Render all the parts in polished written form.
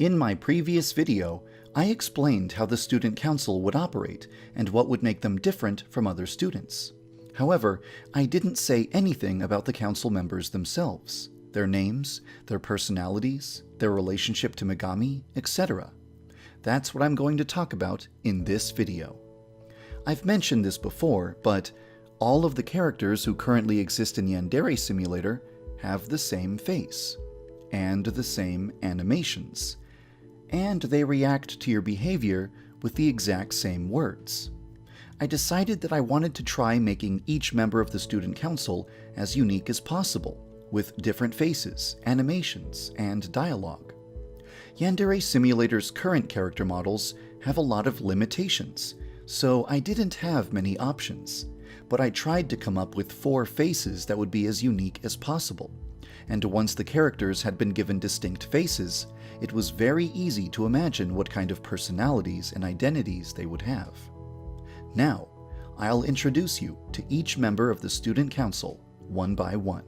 In my previous video, I explained how the student council would operate and what would make them different from other students. However, I didn't say anything about the council members themselves, their names, their personalities, their relationship to Megami, etc. That's what I'm going to talk about in this video. I've mentioned this before, but all of the characters who currently exist in Yandere Simulator have the same face, and the same animations, and they react to your behavior with the exact same words. I decided that I wanted to try making each member of the student council as unique as possible, with different faces, animations, and dialogue. Yandere Simulator's current character models have a lot of limitations, so I didn't have many options, but I tried to come up with 4 faces that would be as unique as possible. And once the characters had been given distinct faces, it was very easy to imagine what kind of personalities and identities they would have. Now, I'll introduce you to each member of the student council, one by one.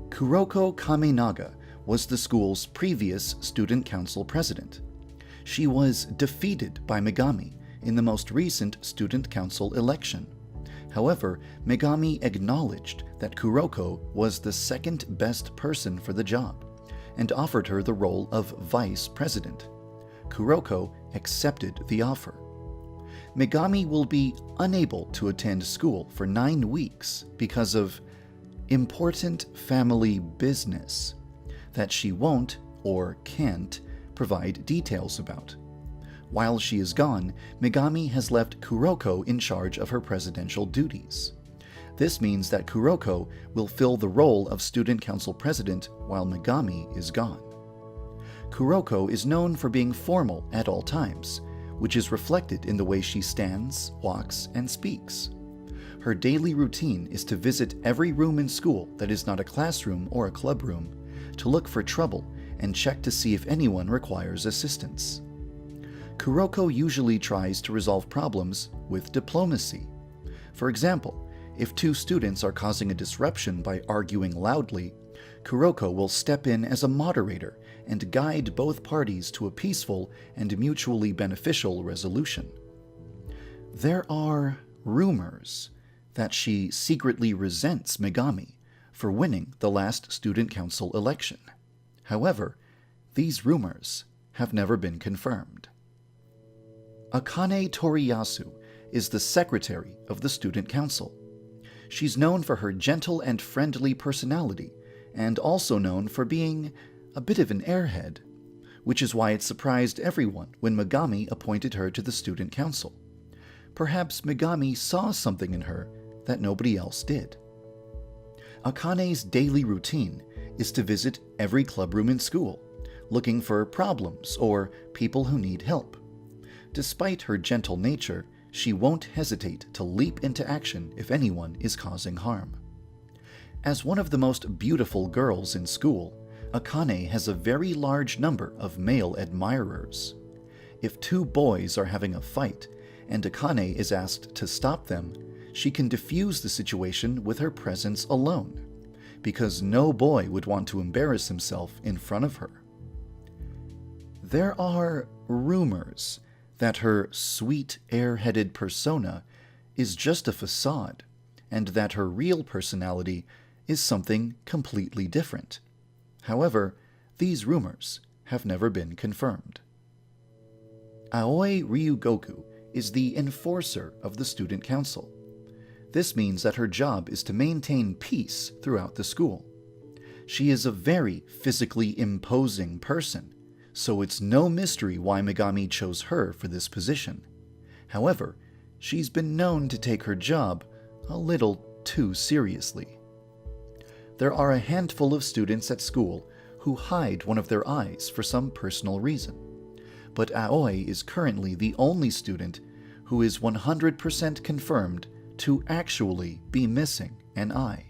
Kuroko Kamenaga was the school's previous student council president. She was defeated by Megami in the most recent student council election. However, Megami acknowledged that Kuroko was the second best person for the job, and offered her the role of vice president. Kuroko accepted the offer. Megami will be unable to attend school for 9 weeks because of important family business that she won't or can't provide details about. While she is gone, Megami has left Kuroko in charge of her presidential duties. This means that Kuroko will fill the role of student council president while Megami is gone. Kuroko is known for being formal at all times, which is reflected in the way she stands, walks, and speaks. Her daily routine is to visit every room in school that is not a classroom or a club room, to look for trouble and check to see if anyone requires assistance. Kuroko usually tries to resolve problems with diplomacy. For example, if 2 students are causing a disruption by arguing loudly, Kuroko will step in as a moderator and guide both parties to a peaceful and mutually beneficial resolution. There are rumors that she secretly resents Megami for winning the last student council election. However, these rumors have never been confirmed. Akane Toriyasu is the secretary of the student council. She's known for her gentle and friendly personality, and also known for being a bit of an airhead, which is why it surprised everyone when Megami appointed her to the student council. Perhaps Megami saw something in her that nobody else did. Akane's daily routine is to visit every clubroom in school, looking for problems or people who need help. Despite her gentle nature, she won't hesitate to leap into action if anyone is causing harm. As one of the most beautiful girls in school, Akane has a very large number of male admirers. If 2 boys are having a fight, and Akane is asked to stop them, she can diffuse the situation with her presence alone, because no boy would want to embarrass himself in front of her. There are rumors that her sweet, air-headed persona is just a facade, and that her real personality is something completely different. However, these rumors have never been confirmed. Aoi Ryugoku is the enforcer of the student council. This means that her job is to maintain peace throughout the school. She is a very physically imposing person, so it's no mystery why Megami chose her for this position. However, she's been known to take her job a little too seriously. There are a handful of students at school who hide one of their eyes for some personal reason, but Aoi is currently the only student who is 100% confirmed to actually be missing an eye.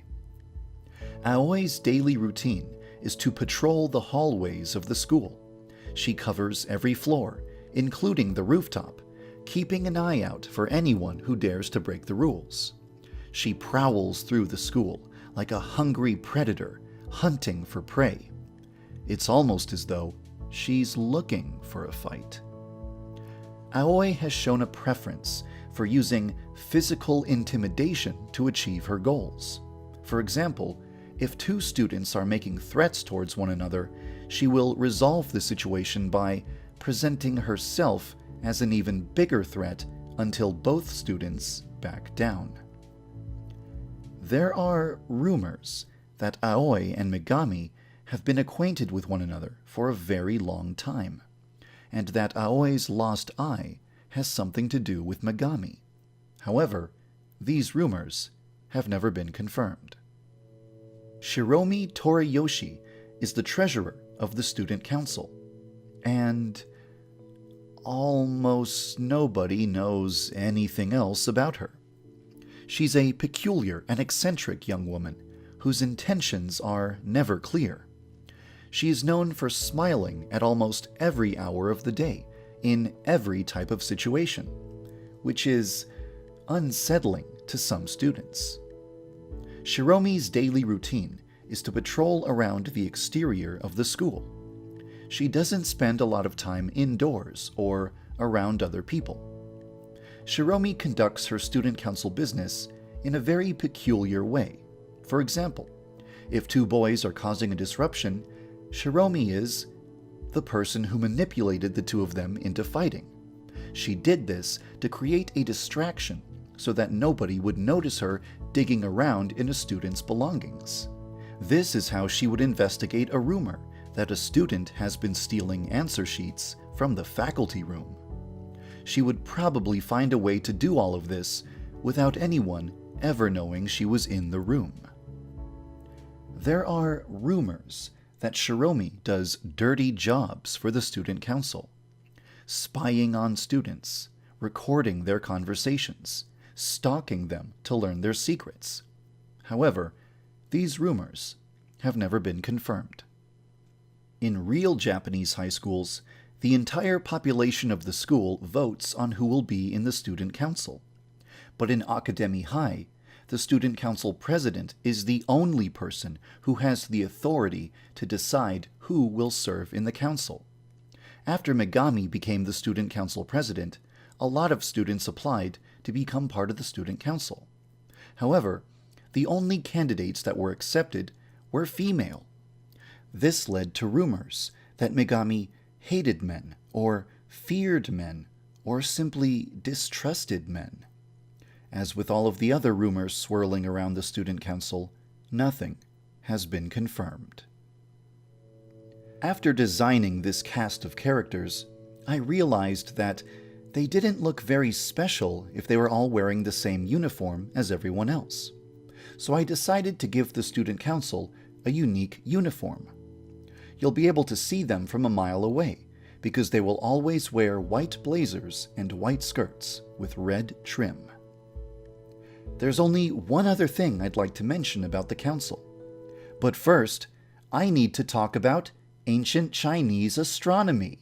Aoi's daily routine is to patrol the hallways of the school. She covers every floor, including the rooftop, keeping an eye out for anyone who dares to break the rules. She prowls through the school like a hungry predator, hunting for prey. It's almost as though she's looking for a fight. Aoi has shown a preference for using physical intimidation to achieve her goals. For example, if two students are making threats towards one another, she will resolve the situation by presenting herself as an even bigger threat until both students back down. There are rumors that Aoi and Megami have been acquainted with one another for a very long time, and that Aoi's lost eye has something to do with Megami. However, these rumors have never been confirmed. Shiromi Toriyoshi is the treasurer of the student council, and almost nobody knows anything else about her. She's a peculiar and eccentric young woman whose intentions are never clear. She is known for smiling at almost every hour of the day, in every type of situation, which is unsettling to some students. Shiromi's daily routine is to patrol around the exterior of the school. She doesn't spend a lot of time indoors or around other people. Shiromi conducts her student council business in a very peculiar way. For example, if two boys are causing a disruption, Shiromi is the person who manipulated the two of them into fighting. She did this to create a distraction so that nobody would notice her digging around in a student's belongings. This is how she would investigate a rumor that a student has been stealing answer sheets from the faculty room. She would probably find a way to do all of this without anyone ever knowing she was in the room. There are rumors that Shiromi does dirty jobs for the student council, spying on students, recording their conversations, stalking them to learn their secrets. However, these rumors have never been confirmed. In real Japanese high schools, the entire population of the school votes on who will be in the student council. But in Academy High, the student council president is the only person who has the authority to decide who will serve in the council. After Megami became the student council president, a lot of students applied to become part of the student council. However, the only candidates that were accepted were female. This led to rumors that Megami hated men, or feared men, or simply distrusted men. As with all of the other rumors swirling around the student council, nothing has been confirmed. After designing this cast of characters, I realized that they didn't look very special if they were all wearing the same uniform as everyone else. So I decided to give the student council a unique uniform. You'll be able to see them from a mile away, because they will always wear white blazers and white skirts with red trim. There's only one other thing I'd like to mention about the council. But first, I need to talk about ancient Chinese astronomy.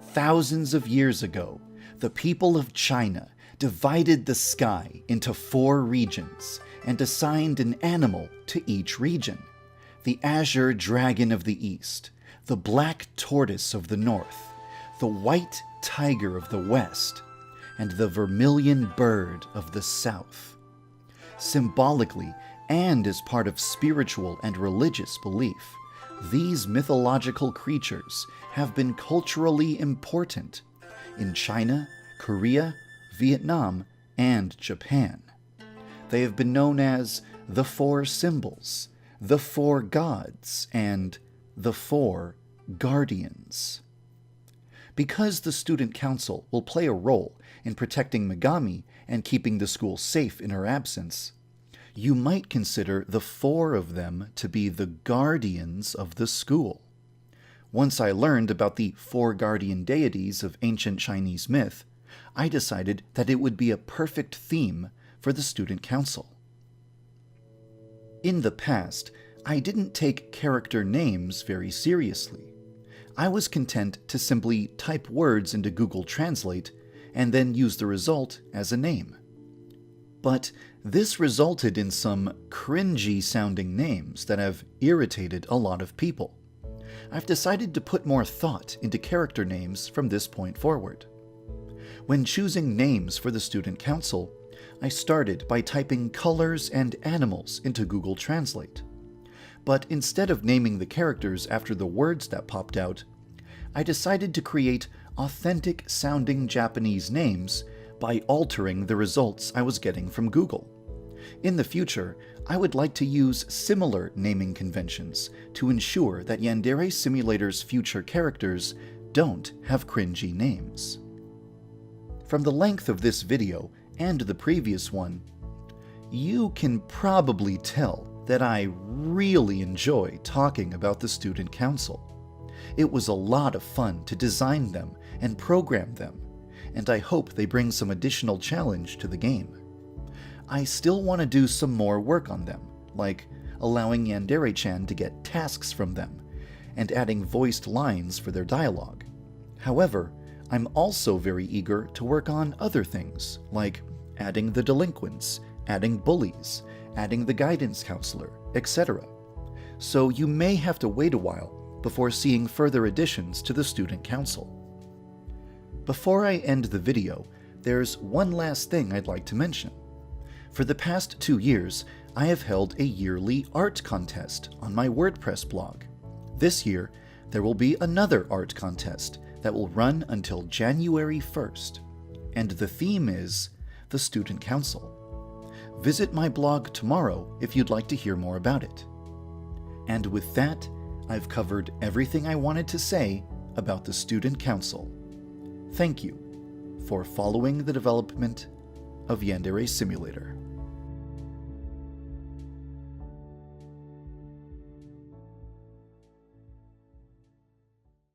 Thousands of years ago, the people of China divided the sky into 4 regions and assigned an animal to each region: the azure dragon of the east, the black tortoise of the north, the white tiger of the west, and the vermilion bird of the south. Symbolically, and as part of spiritual and religious belief, these mythological creatures have been culturally important in China, Korea, Vietnam, and Japan. They have been known as the 4 symbols, the 4 gods, and the 4 guardians. Because the student council will play a role in protecting Megami and keeping the school safe in her absence, you might consider the 4 of them to be the guardians of the school. Once I learned about the 4 guardian deities of ancient Chinese myth, I decided that it would be a perfect theme for the student council. In the past, I didn't take character names very seriously. I was content to simply type words into Google Translate and then use the result as a name. But this resulted in some cringy-sounding names that have irritated a lot of people. I've decided to put more thought into character names from this point forward. When choosing names for the Student Council, I started by typing colors and animals into Google Translate. But instead of naming the characters after the words that popped out, I decided to create authentic-sounding Japanese names by altering the results I was getting from Google. In the future, I would like to use similar naming conventions to ensure that Yandere Simulator's future characters don't have cringy names. From the length of this video and the previous one, you can probably tell that I really enjoy talking about the Student Council. It was a lot of fun to design them and program them, and I hope they bring some additional challenge to the game. I still want to do some more work on them, like allowing Yandere-chan to get tasks from them, and adding voiced lines for their dialogue. However, I'm also very eager to work on other things, like adding the delinquents, adding bullies, adding the guidance counselor, etc. So you may have to wait a while before seeing further additions to the Student Council. Before I end the video, there's one last thing I'd like to mention. For the past 2 years, I have held a yearly art contest on my WordPress blog. This year, there will be another art contest that will run until January 1st, and the theme is the Student Council. Visit my blog tomorrow if you'd like to hear more about it. And with that, I've covered everything I wanted to say about the Student Council. Thank you for following the development of Yandere Simulator.